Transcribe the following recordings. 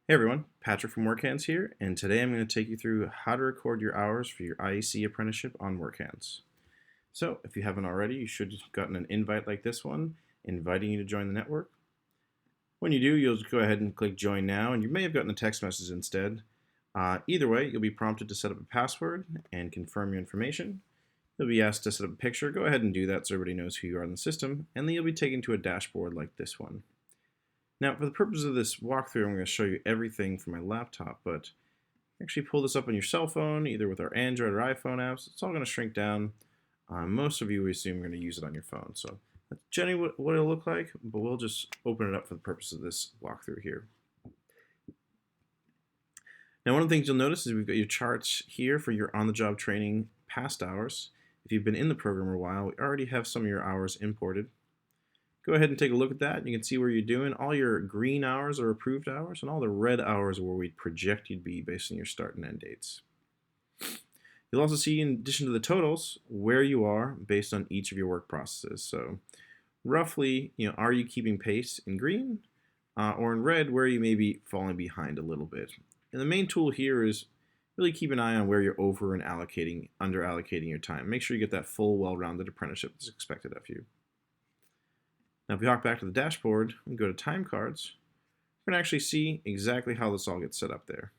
Hey everyone, Patrick from WorkHands here, and today I'm going to take you through how to record your hours for your IEC apprenticeship on WorkHands. So, if you haven't already, you should have gotten an invite like this one, inviting you to join the network. When you do, you'll just go ahead and click Join Now, and you may have gotten a text message instead. Either way, you'll be prompted to set up a password and confirm your information. You'll be asked to set up a picture. Go ahead and do that so everybody knows who you are in the system, and then you'll be taken to a dashboard like this one. Now, for the purpose of this walkthrough, I'm going to show you everything from my laptop, but actually pull this up on your cell phone, either with our Android or iPhone apps. It's all going to shrink down. Most of you, we assume, are going to use it on your phone. So that's generally what it'll look like, but we'll just open it up for the purpose of this walkthrough here. Now, one of the things you'll notice is we've got your charts here for your on-the-job training past hours. If you've been in the program a while, we already have some of your hours imported. Go ahead and take a look at that. You can see where you're doing. All your green hours are approved hours, and all the red hours are where we project you'd be based on your start and end dates. You'll also see, in addition to the totals, where you are based on each of your work processes. So roughly, are you keeping pace in green? Or in red, where you may be falling behind a little bit. And the main tool here is really keep an eye on where you're over and under allocating your time. Make sure you get that full, well-rounded apprenticeship that's expected of you. Now, if we hop back to the dashboard and go to time cards, we're going to actually see exactly how this all gets set up there.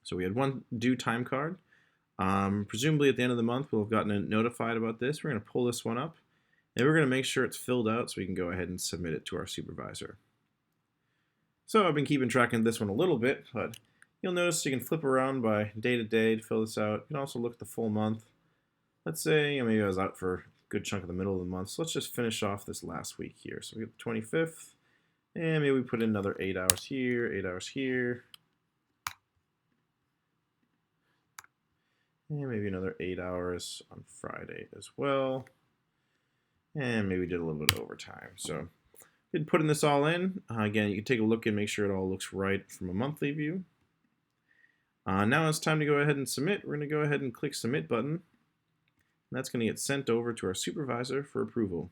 So we had one due time card. Presumably at the end of the month, we'll have gotten notified about this. We're going to pull this one up, and we're going to make sure it's filled out so we can go ahead and submit it to our supervisor. So I've been keeping track of this one a little bit, but you'll notice you can flip around by day to day to fill this out. You can also look at the full month. Let's say maybe I was out for good chunk of the middle of the month. So let's just finish off this last week here. So we get the 25th, and maybe we put in another 8 hours here, 8 hours here, and maybe another 8 hours on Friday as well, and maybe we did a little bit of overtime. So been putting this all in. Again, you can take a look and make sure it all looks right from a monthly view. Now it's time to go ahead and submit. We're going to go ahead and click Submit button. That's going to get sent over to our supervisor for approval.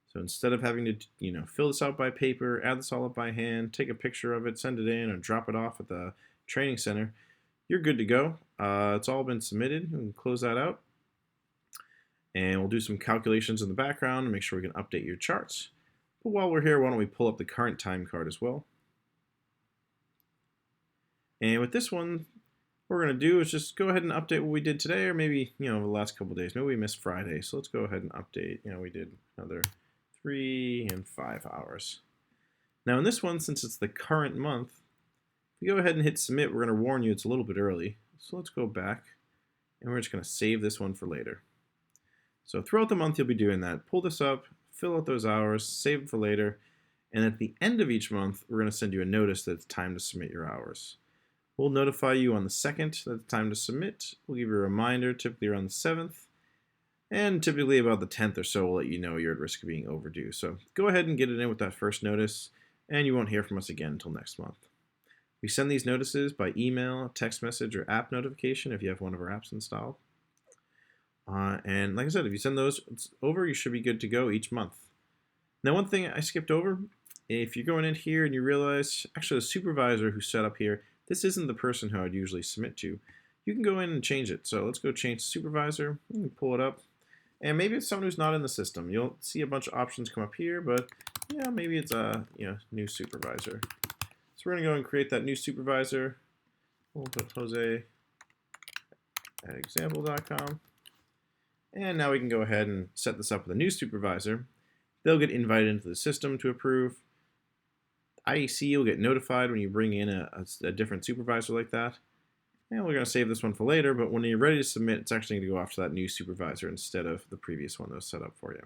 So instead of having to, fill this out by paper, add this all up by hand, take a picture of it, send it in, or drop it off at the training center, you're good to go. It's all been submitted. We can close that out. And we'll do some calculations in the background and make sure we can update your charts. But while we're here, why don't we pull up the current time card as well. And with this one, what we're going to do is just go ahead and update what we did today, or maybe, the last couple of days. Maybe we missed Friday, so let's go ahead and update. We did another 3 and 5 hours. Now in this one, since it's the current month, if we go ahead and hit submit, we're going to warn you it's a little bit early. So let's go back, and we're just going to save this one for later. So throughout the month, you'll be doing that. Pull this up, fill out those hours, save it for later, and at the end of each month, we're going to send you a notice that it's time to submit your hours. We'll notify you on the 2nd that it's time to submit. We'll give you a reminder, typically around the 7th. And typically about the 10th or so, we'll let you know you're at risk of being overdue. So go ahead and get it in with that first notice, and you won't hear from us again until next month. We send these notices by email, text message, or app notification if you have one of our apps installed. And like I said, if you send those over, you should be good to go each month. Now, one thing I skipped over, if you're going in here and you realize, actually the supervisor who's set up here, this isn't the person who I'd usually submit to. You can go in and change it. So let's go change supervisor. You can pull it up. And maybe it's someone who's not in the system. You'll see a bunch of options come up here, but yeah, maybe it's a new supervisor. So we're going to go and create that new supervisor. We'll put Jose at example.com. And now we can go ahead and set this up with a new supervisor. They'll get invited into the system to approve. IEC will get notified when you bring in a different supervisor like that. And we're going to save this one for later, but when you're ready to submit, it's actually going to go off to that new supervisor instead of the previous one that was set up for you.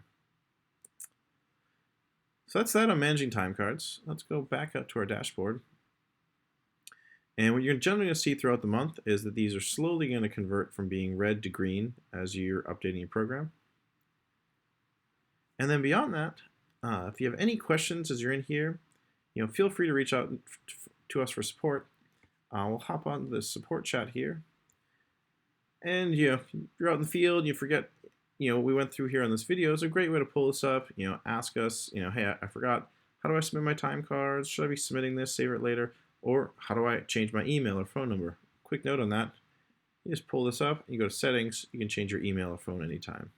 So that's that on managing time cards. Let's go back up to our dashboard. And what you're generally going to see throughout the month is that these are slowly going to convert from being red to green as you're updating your program. And then beyond that, if you have any questions as you're in here, feel free to reach out to us for support. We'll hop on the support chat here. And if you're out in the field, you forget, we went through here on this video. It's a great way to pull this up. Ask us, hey, I forgot. How do I submit my time cards? Should I be submitting this? Save it later. Or how do I change my email or phone number? Quick note on that. You just pull this up, you go to settings, you can change your email or phone anytime.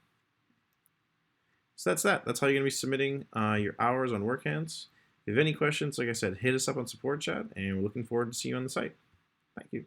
So that's that. That's how you're going to be submitting your hours on WorkHands. If you have any questions, like I said, hit us up on support chat, and we're looking forward to seeing you on the site. Thank you.